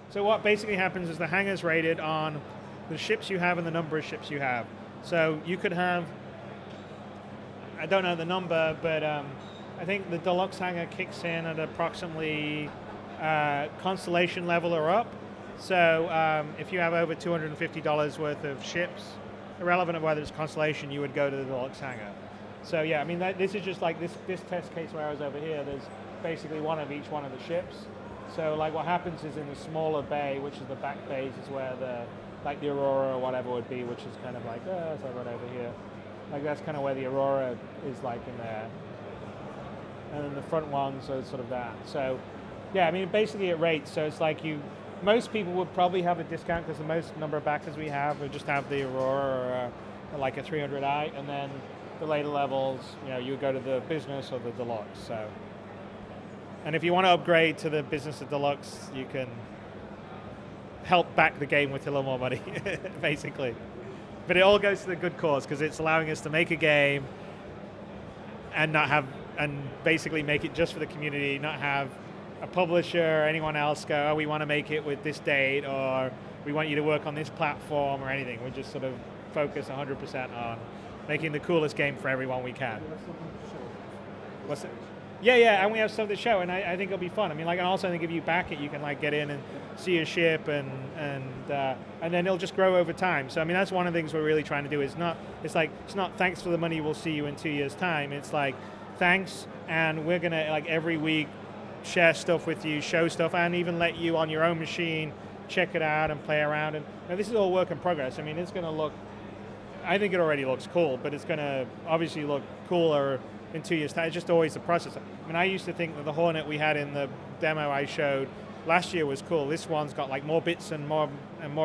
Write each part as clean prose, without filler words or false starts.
So what basically happens is the hangar's rated on the ships you have and the number of ships you have. So you could have, I don't know the number, but I think the deluxe hangar kicks in at approximately constellation level or up. So if you have over $250 worth of ships, irrelevant of whether it's constellation, you would go to the deluxe hangar. So yeah, I mean, this is just like this test case where I was over here, there's basically one of each one of the ships. So like what happens is in the smaller bay, which is the back base, is where the Aurora or whatever would be, which is kind of like, it's like right over here. Like that's kind of where the Aurora is like in there. And then the front ones are sort of that. So yeah, I mean, basically it rates. So it's like most people would probably have a discount because the most number of backers we have would just have the Aurora or like a 300i, and then the later levels, you would go to the business or the deluxe. So. And if you want to upgrade to the business or deluxe, you can help back the game with a little more money, basically. But it all goes to the good cause because it's allowing us to make a game and basically make it just for the community, not have a publisher or anyone else go, we want to make it with this date, or we want you to work on this platform or anything. We just sort of focus 100% on making the coolest game for everyone we can. What's it? Yeah, and we have stuff to show, and I think it'll be fun. I mean, and also I think if you back it, you can get in and see a ship, and then it'll just grow over time. So I mean, that's one of the things we're really trying to do. It's not thanks for the money, we'll see you in 2 years' time. It's like thanks, and we're gonna every week share stuff with you, show stuff, and even let you on your own machine check it out and play around. And this is all work in progress. I mean, it's gonna look. I think it already looks cool, but it's gonna obviously look cooler in 2 years' time. It's just always the process. I mean, I used to think that the Hornet we had in the demo I showed last year was cool. This one's got more bits and more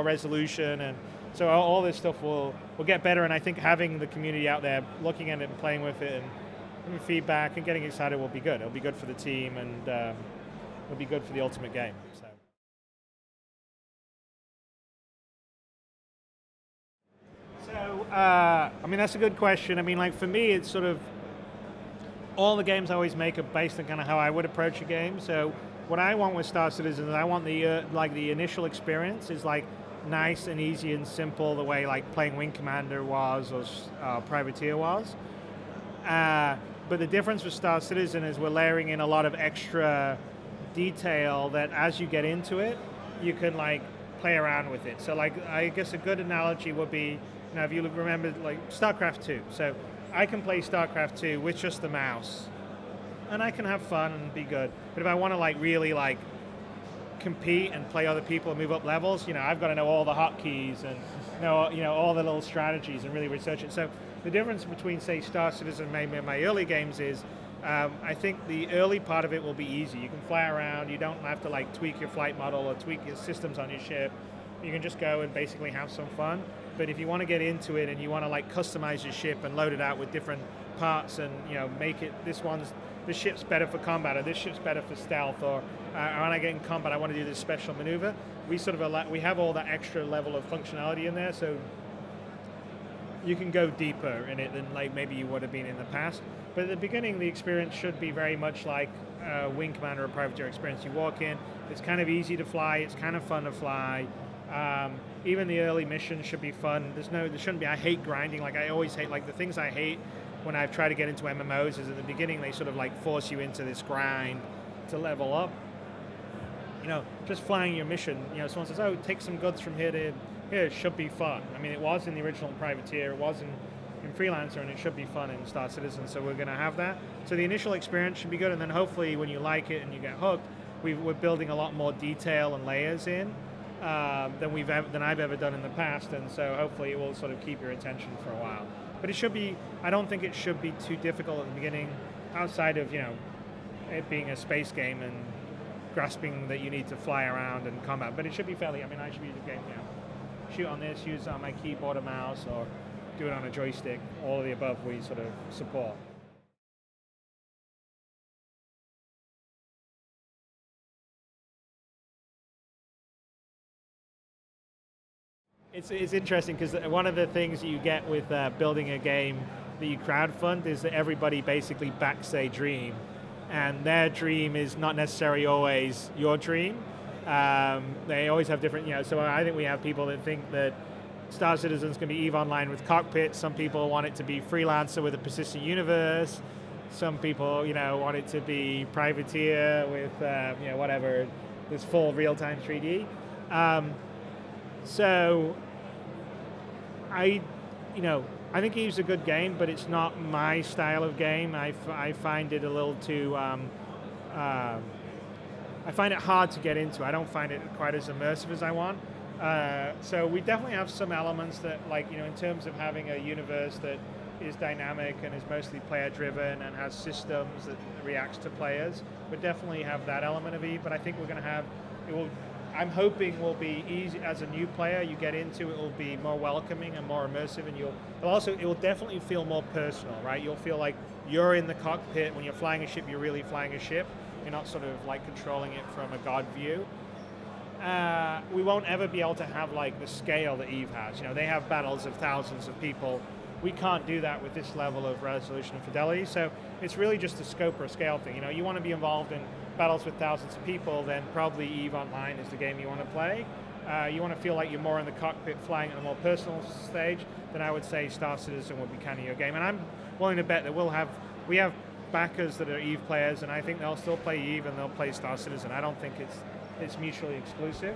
resolution, and so all this stuff will get better. And I think having the community out there looking at it and playing with it and giving feedback and getting excited will be good. It'll be good for the team, and it'll be good for the ultimate game. So I mean, that's a good question. I mean, for me, it's sort of all the games I always make are based on kind of how I would approach a game. So what I want with Star Citizen is I want the the initial experience is nice and easy and simple, the way playing Wing Commander was or Privateer was. But the difference with Star Citizen is we're layering in a lot of extra detail that as you get into it, you can play around with it. So I guess a good analogy would be, if you remember StarCraft 2. So I can play StarCraft 2 with just the mouse, and I can have fun and be good. But if I want to really compete and play other people and move up levels, I've got to know all the hotkeys and know all the little strategies and really research it. So the difference between, say, Star Citizen and maybe my early games is I think the early part of it will be easy. You can fly around. You don't have to tweak your flight model or tweak your systems on your ship. You can just go and basically have some fun. But if you want to get into it and you want to customize your ship and load it out with different parts and make it, this ship's better for combat, or this ship's better for stealth, or when I get in combat I want to do this special maneuver, we have all that extra level of functionality in there, so you can go deeper in it than maybe you would have been in the past. But at the beginning, the experience should be very much like a Wing Commander or Privateer experience. You walk in, it's kind of easy to fly, it's kind of fun to fly. Even the early missions should be fun. There shouldn't be. I hate grinding. I always hate the things I hate when I've tried to get into MMOs is at the beginning they sort of force you into this grind to level up. Just flying your mission. Someone says, "Oh, take some goods from here to here." It should be fun. I mean, it was in the original Privateer. It was in Freelancer, and it should be fun in Star Citizen. So we're going to have that. So the initial experience should be good, and then hopefully when you like it and you get hooked, we're building a lot more detail and layers in. Than I've ever done in the past, and so hopefully it will sort of keep your attention for a while. But it should be. I don't think it should be too difficult at the beginning, outside of it being a space game and grasping that you need to fly around and combat. But it should be fairly. I mean, I should be the game. Shoot on this, use it on my keyboard or mouse, or do it on a joystick. All of the above we sort of support. It's interesting because one of the things that you get with building a game that you crowdfund is that everybody basically backs a dream, and their dream is not necessarily always your dream. They always have different, so I think we have people that think that Star Citizen's going to be EVE Online with cockpits. Some people want it to be freelancer with a persistent universe. Some people, want it to be privateer with, whatever, this full real-time 3D. So I think EVE's a good game, but it's not my style of game. I find it a little too, I find it hard to get into. I don't find it quite as immersive as I want. So we definitely have some elements that, in terms of having a universe that is dynamic and is mostly player-driven and has systems that reacts to players. We definitely have that element of EVE, but I think we're going to have, I'm hoping will be easy as a new player. You get into it will be more welcoming and more immersive, and it will definitely feel more personal, right? You'll feel like you're in the cockpit. When you're flying a ship, you're really flying a ship. You're not sort of controlling it from a god view. We won't ever be able to have the scale that EVE has. They have battles of thousands of people. We can't do that with this level of resolution and fidelity. So it's really just a scope or a scale thing. You want to be involved in battles with thousands of people, then probably EVE Online is the game you want to play. You want to feel like you're more in the cockpit flying at a more personal stage, then I would say Star Citizen would be kind of your game. And I'm willing to bet that we have backers that are EVE players, and I think they'll still play EVE and they'll play Star Citizen. I don't think it's mutually exclusive.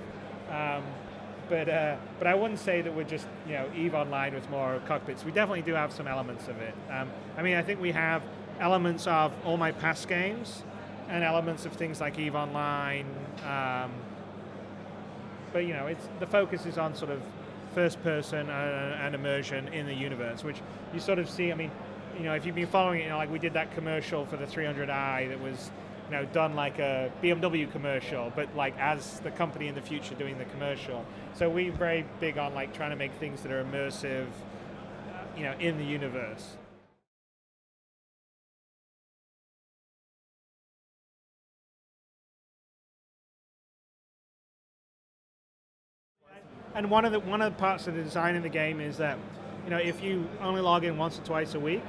But I wouldn't say that we're just EVE Online with more cockpits. We definitely do have some elements of it. I think we have elements of all my past games and elements of things like EVE Online. But the focus is on sort of first person and immersion in the universe, which you sort of see. If you've been following it, we did that commercial for the 300i that was done like a BMW commercial, but as the company in the future doing the commercial. So we're very big on trying to make things that are immersive, in the universe. And one of the parts of the design in the game is that, if you only log in once or twice a week,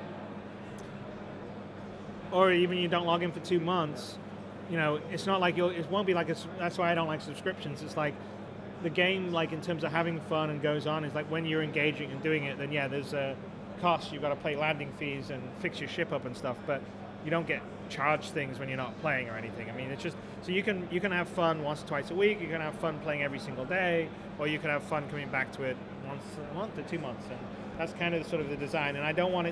or even you don't log in for 2 months, it's not like it won't be that's why I don't like subscriptions. It's the game, in terms of having fun and goes on, is when you're engaging and doing it, then yeah, there's a cost. You've got to pay landing fees and fix your ship up and stuff, but you don't get charged things when you're not playing or anything. It's just, so you can have fun once or twice a week, you can have fun playing every single day, or you can have fun coming back to it once a month or 2 months, and that's kind of sort of the design. And I don't want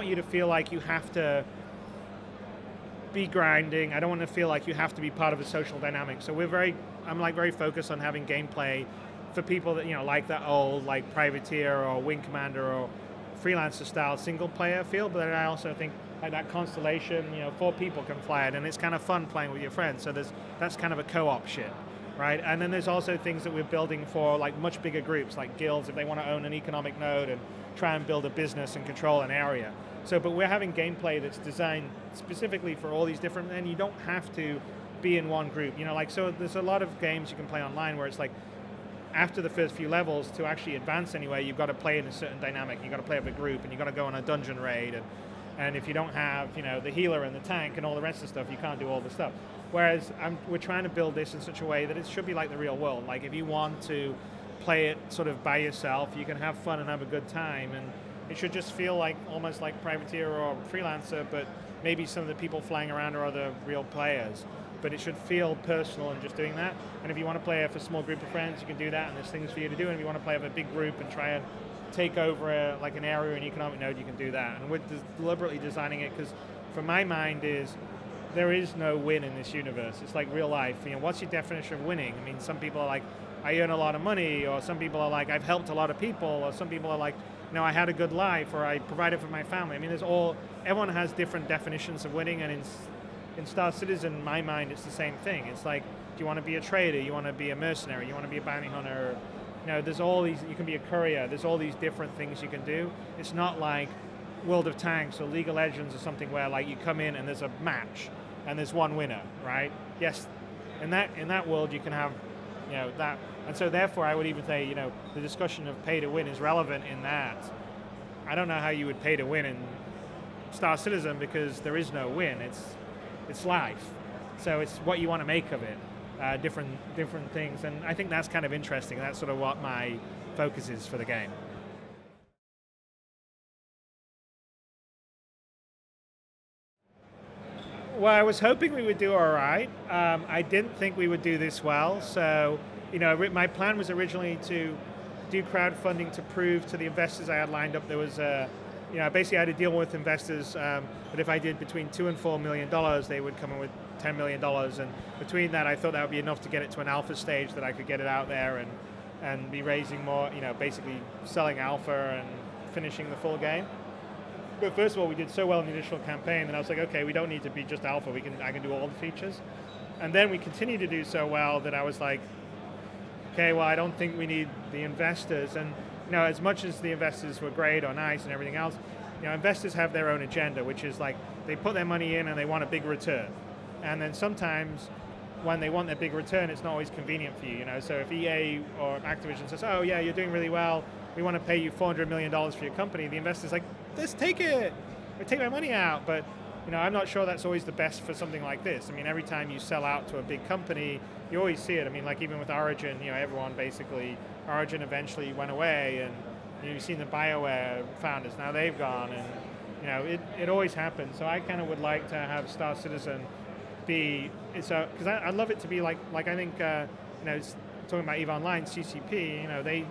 you to feel like you have to be grinding. I don't want to feel like you have to be part of a social dynamic. So I'm very focused on having gameplay for people that like that old Privateer or Wing Commander or Freelancer style single player feel. But then I also think that Constellation, 4 people can fly it, and it's kind of fun playing with your friends. So that's kind of a co-op ship, right? And then there's also things that we're building for much bigger groups, like guilds, if they want to own an economic node and try and build a business and control an area. So, but we're having gameplay that's designed specifically for all these different, and you don't have to be in one group. So there's a lot of games you can play online where it's after the first few levels, to actually advance anywhere, you've got to play in a certain dynamic. You've got to play with a group, and you've got to go on a dungeon raid, and if you don't have the healer and the tank and all the rest of the stuff, you can't do all the stuff. Whereas we're trying to build this in such a way that it should be like the real world. If you want to play it sort of by yourself, you can have fun and have a good time, and it should just feel almost like Privateer or Freelancer, but maybe some of the people flying around are other real players. But it should feel personal and just doing that. And if you want to play with a small group of friends, you can do that, and there's things for you to do. And if you want to play with a big group and try and take over an area, an economic node, you can do that. And we're deliberately designing it because, from my mind, there is no win in this universe. It's like real life. What's your definition of winning? Some people are I earn a lot of money, or some people are I've helped a lot of people, or some people are I had a good life, or I provided for my family. Everyone has different definitions of winning, and in Star Citizen, in my mind, it's the same thing. It's do you want to be a trader? You want to be a mercenary? You want to be a bounty hunter? There's all these, you can be a courier. There's all these different things you can do. It's not like World of Tanks or League of Legends or something where you come in and there's a match and there's one winner, right? Yes, in that world you can have that. And so therefore I would even say, the discussion of pay to win is relevant in that. I don't know how you would pay to win in Star Citizen because there is no win. It's life. So it's what you want to make of it. different things, and I think that's kind of interesting. That's sort of what my focus is for the game. Well, I was hoping we would do all right. I didn't think we would do this well, so my plan was originally to do crowdfunding to prove to the investors I had lined up there was basically I had to deal with investors, but if I did between $2 and $4 million, they would come in with $10 million, and between that, I thought that would be enough to get it to an alpha stage that I could get it out there and be raising more, basically selling alpha and finishing the full game. But first of all, we did so well in the initial campaign that I was like, okay, we don't need to be just alpha. I can do all the features, and then we continued to do so well that I was like, okay, well, I don't think we need the investors. And as much as the investors were great or nice and everything else, investors have their own agenda, which is like they put their money in and they want a big return. And then sometimes when they want their big return, it's not always convenient for you. So if EA or Activision says, oh yeah, you're doing really well, we want to pay you $400 million for your company, the investor's like, let's take it, or take my money out. But I'm not sure that's always the best for something like this. I mean, every time you sell out to a big company, you always see it. I mean, like even with Origin, everyone basically, Origin eventually went away, and you've seen the BioWare founders, now they've gone, and it always happens. So I kind of would like to have Star Citizen be, because I'd love it to be like I think, talking about EVE Online, CCP, they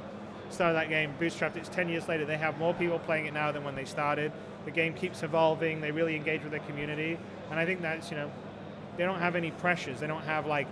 started that game, bootstrapped it, it's 10 years later, they have more people playing it now than when they started. The game keeps evolving, they really engage with their community, and I think that's, they don't have any pressures, they don't have like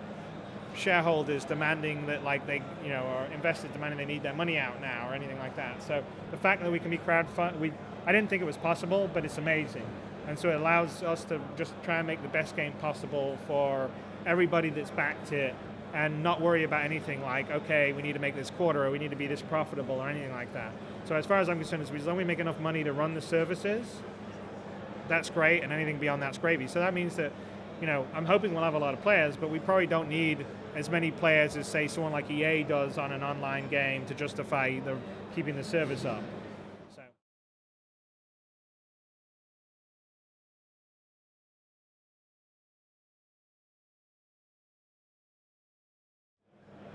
shareholders demanding that or investors demanding they need their money out now or anything like that. So the fact that we can be crowdfunded, I didn't think it was possible, but it's amazing. And so it allows us to just try and make the best game possible for everybody that's backed it, and not worry about anything like, okay, we need to make this quarter, or we need to be this profitable, or anything like that. So as far as I'm concerned, as long as we make enough money to run the services, that's great, and anything beyond that's gravy. So that means that, I'm hoping we'll have a lot of players, but we probably don't need as many players as, say, someone like EA does on an online game to justify keeping the service up. So.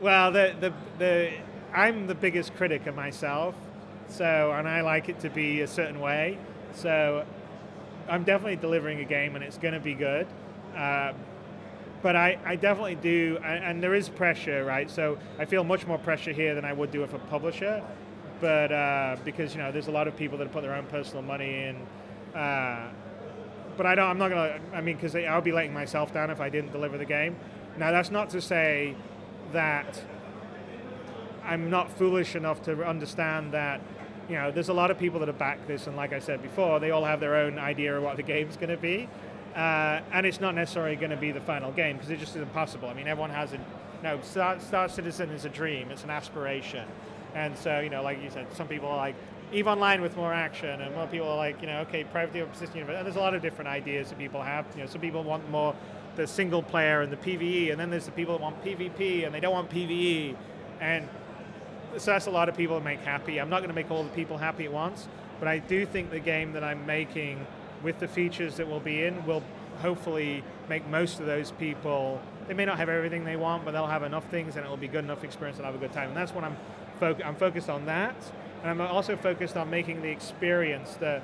Well, I'm the biggest critic of myself, and I like it to be a certain way. So I'm definitely delivering a game, and it's going to be good. But I definitely do, and there is pressure, right? So I feel much more pressure here than I would do if a publisher, but because there's a lot of people that put their own personal money in. But I'm not gonna. I mean, because I'll be letting myself down if I didn't deliver the game. Now that's not to say that I'm not foolish enough to understand that there's a lot of people that have backed this, and like I said before, they all have their own idea of what the game's going to be, and it's not necessarily going to be the final game because it just isn't possible. I mean, everyone has Star Citizen is a dream, it's an aspiration, and so like you said, some people are like EVE Online with more action, and more people are like okay, privately or persistent universe, and there's a lot of different ideas that people have. Some people want more the single player and the PvE, and then there's the people that want PvP and they don't want PvE, and so that's a lot of people to make happy. I'm not going to make all the people happy at once, but I do think the game that I'm making with the features that will be in will hopefully make most of those people, they may not have everything they want, but they'll have enough things and it'll be good enough experience and have a good time. And that's what I'm focused on that, and I'm also focused on making the experience that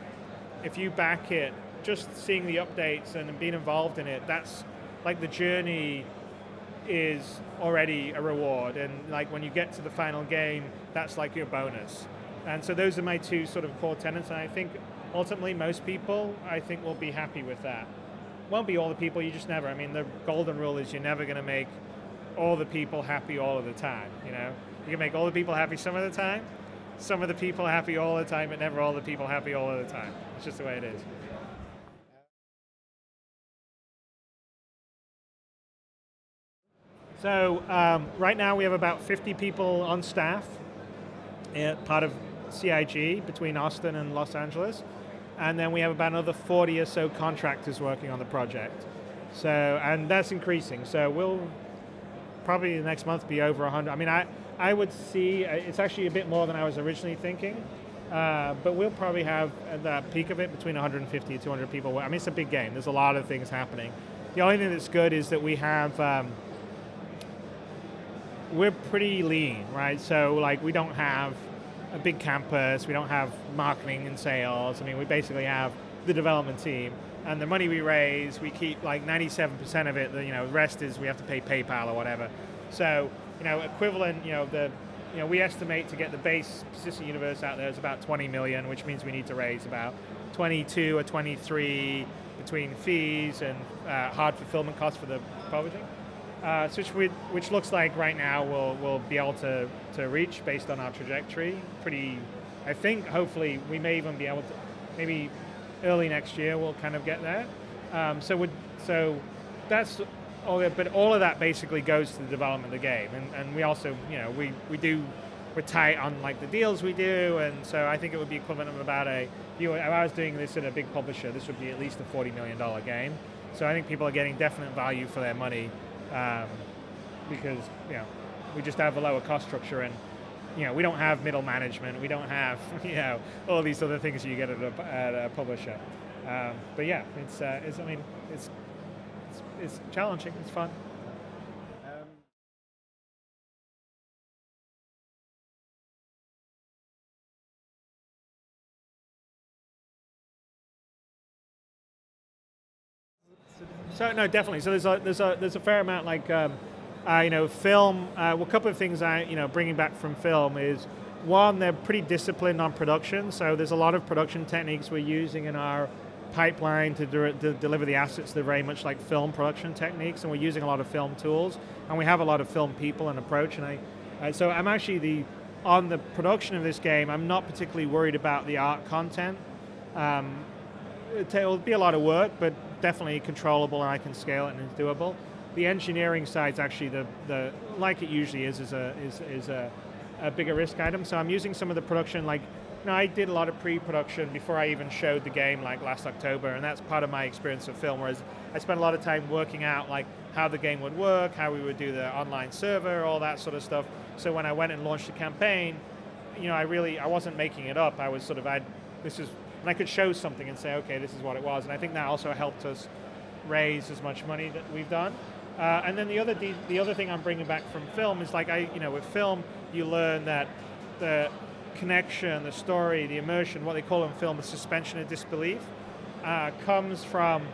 if you back it, just seeing the updates and being involved in it, that's like the journey is already a reward, and like when you get to the final game, that's like your bonus. And so those are my two sort of core tenets, and I think ultimately most people, I think, will be happy with that. Won't be all the people, you just never. I mean, the golden rule is you're never going to make all the people happy all of the time. You can make all the people happy some of the time, some of the people happy all the time, but never all the people happy all of the time. It's just the way it is. So right now we have about 50 people on staff, part of CIG between Austin and Los Angeles, and then we have about another 40 or so contractors working on the project. So, and that's increasing. So we'll probably the next month be over 100. I mean, I would see it's actually a bit more than I was originally thinking, but we'll probably have at the peak of it between 150 to 200 people. I mean, it's a big game. There's a lot of things happening. The only thing that's good is that we have we're pretty lean, right? So like we don't have a big campus, we don't have marketing and sales. I mean, we basically have the development team, and the money we raise, we keep like 97% of it. The rest is we have to pay PayPal or whatever. So equivalent, we estimate to get the base persistent universe out there is about 20 million, which means we need to raise about 22 or 23 between fees and hard fulfillment costs for the publishing. Which looks like right now we'll be able to reach based on our trajectory. I think hopefully we may even be able to, maybe early next year we'll kind of get there. So that's all. But all of that basically goes to the development of the game, and we also we're tight on like the deals we do, and so I think it would be equivalent of about if I was doing this at a big publisher, this would be at least a $40 million game. So I think people are getting definite value for their money. Because we just have a lower cost structure, and we don't have middle management, we don't have all these other things you get at a publisher. But yeah, it's challenging, it's fun. So no, definitely. So there's a fair amount like film. Well, a couple of things bringing back from film is one, they're pretty disciplined on production. So there's a lot of production techniques we're using in our pipeline to deliver the assets. They're very much like film production techniques, and we're using a lot of film tools, and we have a lot of film people and approach. And so I'm actually on the production of this game, I'm not particularly worried about the art content. It'll be a lot of work, but definitely controllable, and I can scale it and it's doable. The engineering side's actually the like it usually is a bigger risk item. So I'm using some of the production, like I did a lot of pre-production before I even showed the game, like last October, and that's part of my experience of film. Whereas I spent a lot of time working out like how the game would work, how we would do the online server, all that sort of stuff. So when I went and launched the campaign, I wasn't making it up. I was sort of and I could show something and say, okay, this is what it was. And I think that also helped us raise as much money that we've done. And then the other thing I'm bringing back from film is like with film, you learn that the connection, the story, the immersion, what they call in film, the suspension of disbelief, comes from,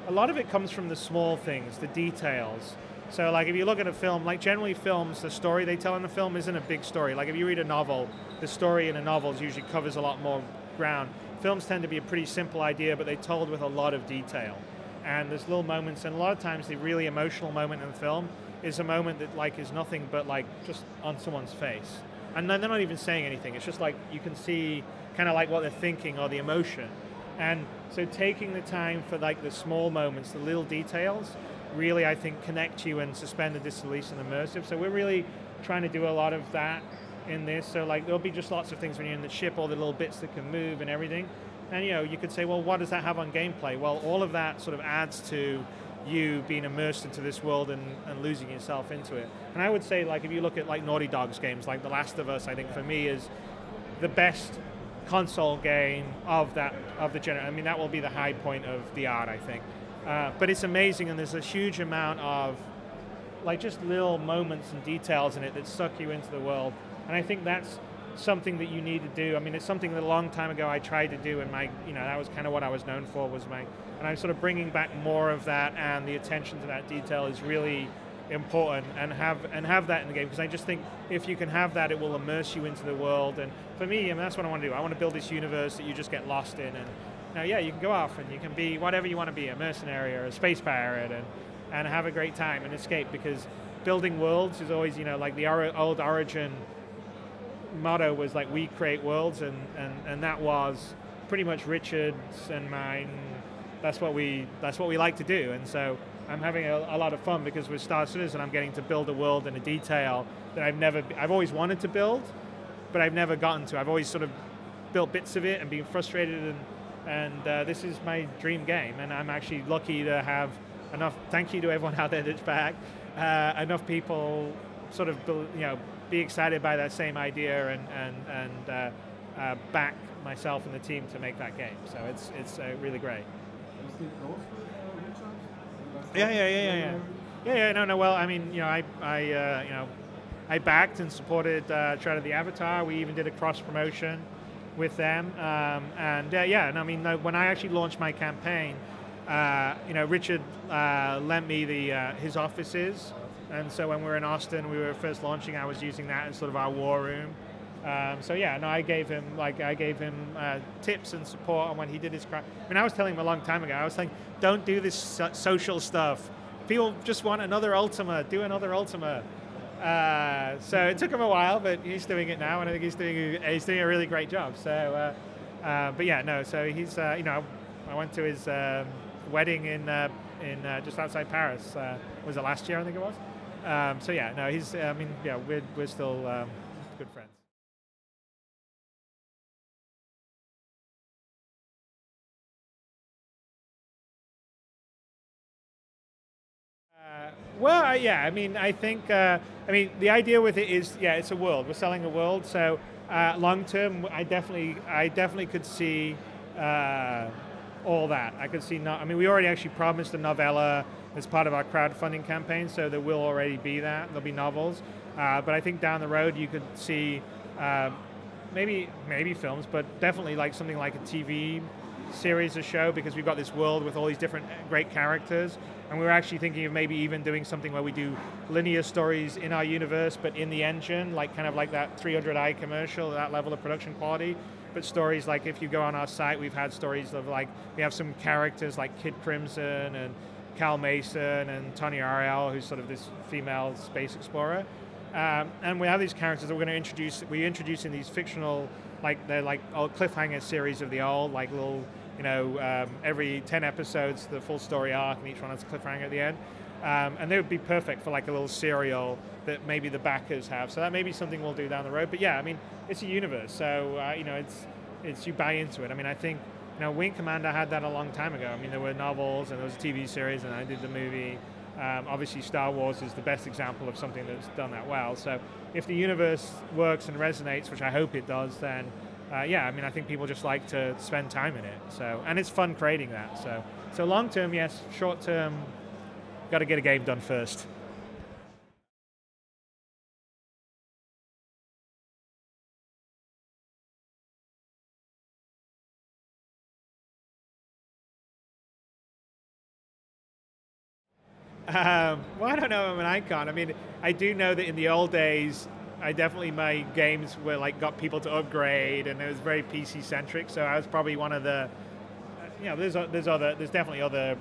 a lot of it comes from the small things, the details. So like if you look at a film, like generally films, the story they tell in a film isn't a big story. Like if you read a novel, the story in a novel usually covers a lot more ground. Films tend to be a pretty simple idea, but they're told with a lot of detail. And there's little moments, and a lot of times the really emotional moment in the film is a moment that like is nothing but like just on someone's face. And then they're not even saying anything. It's just like you can see kind of like what they're thinking or the emotion. And so taking the time for like the small moments, the little details, really I think connect you and suspend the disbelief and immersive. So we're really trying to do a lot of that in this. So like there'll be just lots of things when you're in the ship, all the little bits that can move and everything. And you could say, well, what does that have on gameplay? Well, all of that sort of adds to you being immersed into this world and losing yourself into it. And I would say, like, if you look at like Naughty Dog's games, like The Last of Us, I think for me is the best console game of the generation. I mean, that will be the high point of the art, I think. But it's amazing, and there's a huge amount of like just little moments and details in it that suck you into the world. And I think that's something that you need to do. I mean, it's something that a long time ago I tried to do, and that was kind of what I was known for, and I'm sort of bringing back more of that, and the attention to that detail is really important, and have that in the game, because I just think if you can have that, it will immerse you into the world. And for me, I mean, that's what I want to do. I want to build this universe that you just get lost in, and now, yeah, you can go off and you can be whatever you want to be, a mercenary or a space pirate, and have a great time and escape, because building worlds is always, like the old Origin motto was like, we create worlds, and that was pretty much Richard's and mine. That's what we like to do. And so I'm having a lot of fun, because with Star Citizen I'm getting to build a world in a detail that I've always wanted to build, but I've never gotten to. I've always sort of built bits of it and been frustrated, and this is my dream game, and I'm actually lucky to have enough, thank you to everyone out there that's back, enough people sort of be excited by that same idea and back myself and the team to make that game. So it's really great. Yeah. No. Well, I mean, I backed and supported Shred of the Avatar. We even did a cross promotion with them, and yeah, and I mean, when I actually launched my campaign, Richard lent me his offices, and so when we were in Austin, we were first launching, I was using that as sort of our war room. So yeah, no, I gave him tips and support on when he did his crime. I mean, I was telling him a long time ago, I was saying, don't do this social stuff. People just want another Ultima, do another Ultima. So it took him a while, but he's doing it now, and I think he's doing a really great job. So, but yeah, no, so he's, I went to his wedding in just outside Paris. Was it last year, I think it was? So yeah, no, he's, I mean, yeah, we're still good friends. Well, yeah, I mean, I think, the idea with it is, yeah, it's a world. We're selling a world, so long term, I definitely could see all that. I could see, we already actually promised a novella as part of our crowdfunding campaign, so there will already be that. There'll be novels, but I think down the road you could see maybe films, but definitely like something like a TV series or show, because we've got this world with all these different great characters, and we were actually thinking of maybe even doing something where we do linear stories in our universe, but in the engine, like kind of like that 300i commercial, that level of production quality. But stories like, if you go on our site, we've had stories of like, we have some characters like Kid Crimson and Cal Mason and Tony Ariel, who's sort of this female space explorer. And we have these characters that we're going to introduce. We introduce in these fictional, like they're like old cliffhanger series of the old, like little, every 10 episodes, the full story arc, and each one has a cliffhanger at the end. And they would be perfect for like a little serial that maybe the backers have. So that may be something we'll do down the road. But yeah, I mean, it's a universe, so it's you buy into it. I mean, I think Wing Commander had that a long time ago. I mean, there were novels and there was a TV series, and I did the movie. Obviously, Star Wars is the best example of something that's done that well. So if the universe works and resonates, which I hope it does, then yeah, I mean, I think people just like to spend time in it. So, and it's fun creating that. So long term, yes. Short term, got to get a game done first. Well, I don't know, I'm an icon. I mean, I do know that in the old days, I definitely, my games were like, got people to upgrade, and it was very PC centric. So I was probably one of the, there's definitely other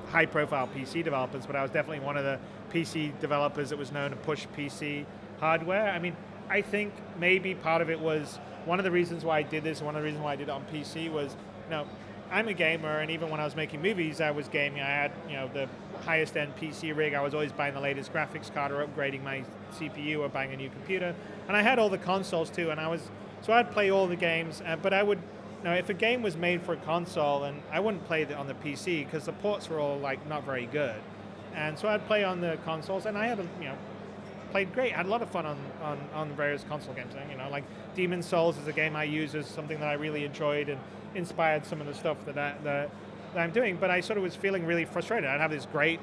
high profile PC developers, but I was definitely one of the PC developers that was known to push PC hardware. I mean, I think maybe part of it was, one of the reasons why I did this, one of the reasons why I did it on PC was, I'm a gamer, and even when I was making movies, I was gaming. I had, the highest end PC rig. I was always buying the latest graphics card or upgrading my CPU or buying a new computer. And I had all the consoles too, and so I'd play all the games, but I would, if a game was made for a console, and I wouldn't play it on the PC because the ports were all like not very good. And so I'd play on the consoles, and I had, played great. I had a lot of fun on the various console games. Like Demon's Souls is a game I use as something that I really enjoyed and inspired some of the stuff that I'm doing. But I sort of was feeling really frustrated. I'd have this great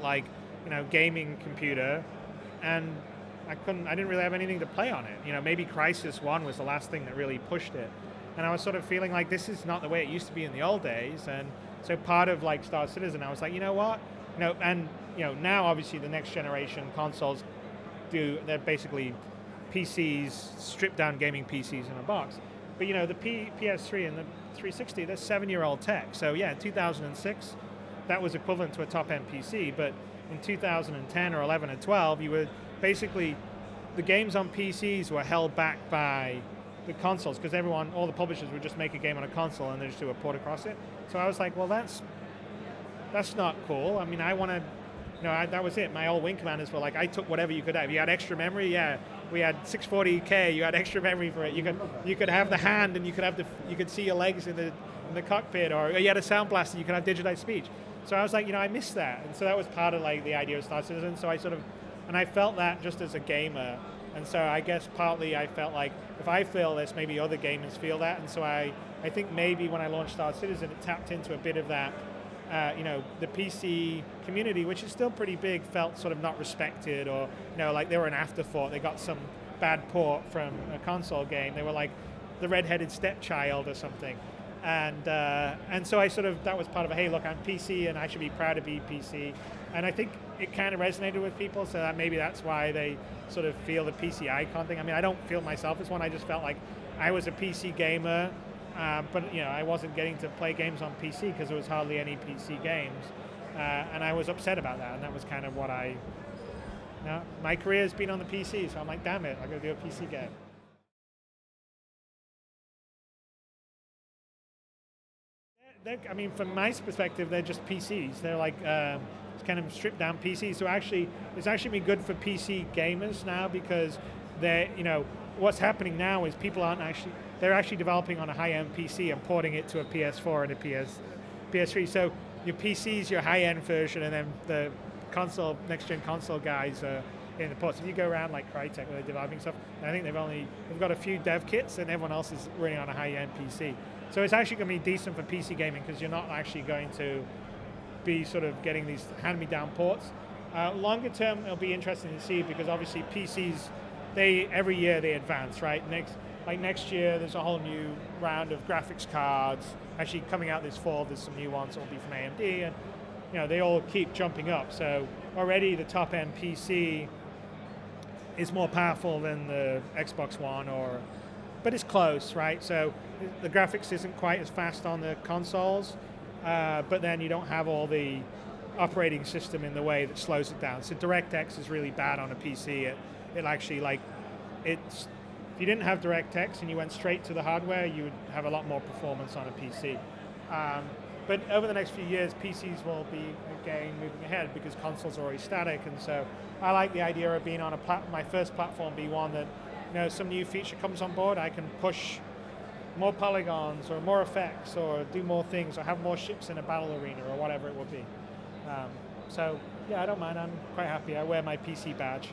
gaming computer, and I didn't really have anything to play on it. Maybe Crysis 1 was the last thing that really pushed it. And I was sort of feeling like this is not the way it used to be in the old days. And so part of like Star Citizen, I was like, you know what? Now obviously the next generation consoles they're basically PCs, stripped down gaming PCs in a box. But the PS3 and the 360, they're 7-year-old tech. So yeah, in 2006, that was equivalent to a top-end PC. But in 2010 or 11 or 12, you were basically, the games on PCs were held back by the consoles, because all the publishers would just make a game on a console and they just do a port across it. So I was like, well, that's not cool. I mean, I want to, that was it. My old Wing Commanders were like, I took whatever you could have. You had extra memory, yeah. We had 640K. You had extra memory for it. You could have the hand, and you could see your legs in the cockpit, or you had a sound blast, and you could have digitized speech. So I was like, I missed that, and so that was part of like the idea of Star Citizen. So I felt that just as a gamer, and so I guess partly I felt like if I feel this, maybe other gamers feel that, and so I think maybe when I launched Star Citizen, it tapped into a bit of that the PC community, which is still pretty big, felt sort of not respected, or like they were an afterthought. They got some bad port from a console game. They were like the redheaded stepchild or something, and so I sort of, that was part of a, hey, look, I'm PC and I should be proud to be PC, and I think it kind of resonated with people, so that maybe that's why they sort of feel the PC icon thing. I mean, I don't feel myself as one. I just felt like I was a PC gamer. But I wasn't getting to play games on PC because there was hardly any PC games, and I was upset about that. And that was kind of what my career has been on the PC. So I'm like, damn it, I got to do a PC game. I mean, from my perspective, they're just PCs. They're like kind of stripped down PCs. So actually, it's actually been good for PC gamers now, because what's happening now is people they're actually developing on a high-end PC and porting it to a PS4 and a PS3. So your PC's your high-end version, and then the next-gen console guys are in the ports. If you go around like Crytek, where they're developing stuff, I think they've got a few dev kits, and everyone else is running on a high-end PC. So it's actually going to be decent for PC gaming, because you're not actually going to be sort of getting these hand-me-down ports. Longer term, it'll be interesting to see, because obviously PCs, every year they advance, right? Next year, there's a whole new round of graphics cards. Actually, coming out this fall, there's some new ones that will be from AMD, and they all keep jumping up. So already the top-end PC is more powerful than the Xbox One, but it's close, right? So the graphics isn't quite as fast on the consoles, but then you don't have all the operating system in the way that slows it down. So DirectX is really bad on a PC. It actually if you didn't have DirectX and you went straight to the hardware, you would have a lot more performance on a PC. But over the next few years, PCs will be, again, moving ahead, because consoles are already static. And so I like the idea of being on my first platform be one that, some new feature comes on board, I can push more polygons or more effects or do more things or have more ships in a battle arena or whatever it would be. So yeah, I don't mind. I'm quite happy. I wear my PC badge.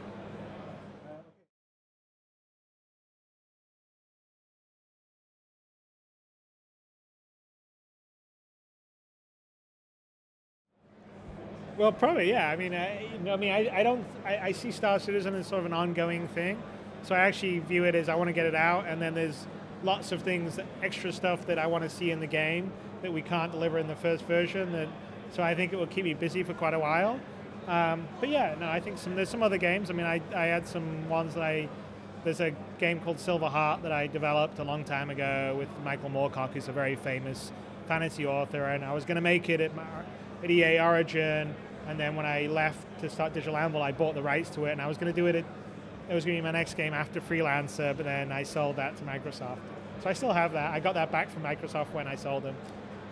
Well, probably, yeah. I mean, I see Star Citizen as sort of an ongoing thing. So I actually view it as I want to get it out, and then there's lots of things, extra stuff that I want to see in the game that we can't deliver in the first version. So I think it will keep me busy for quite a while. But yeah, no, I think there's some other games. I mean, I had some ones there's a game called Silver Heart that I developed a long time ago with Michael Moorcock, who's a very famous fantasy author, and I was going to make it at EA Origin. And then when I left to start Digital Anvil, I bought the rights to it, and I was going to do it. It was going to be my next game after Freelancer, but then I sold that to Microsoft. So I still have that. I got that back from Microsoft when I sold them.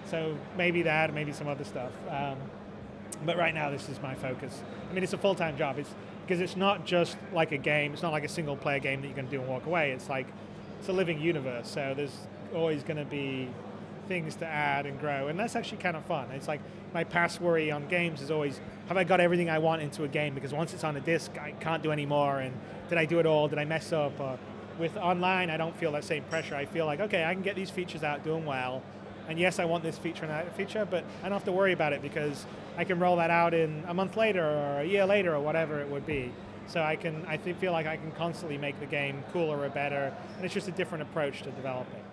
So maybe that, maybe some other stuff. But right now, this is my focus. I mean, it's a full-time job. Because it's not just like a game. It's not like a single-player game that you can do and walk away. It's a living universe. So there's always going to be things to add and grow, and that's actually kind of fun. It's like my past worry on games is always, have I got everything I want into a game? Because once it's on a disc, I can't do any more, and did I do it all? Did I mess up? With online, I don't feel that same pressure. I feel like, okay, I can get these features out doing well, and yes, I want this feature and that feature, but I don't have to worry about it because I can roll that out in a month later or a year later or whatever it would be. So I feel like I can constantly make the game cooler or better, and it's just a different approach to developing.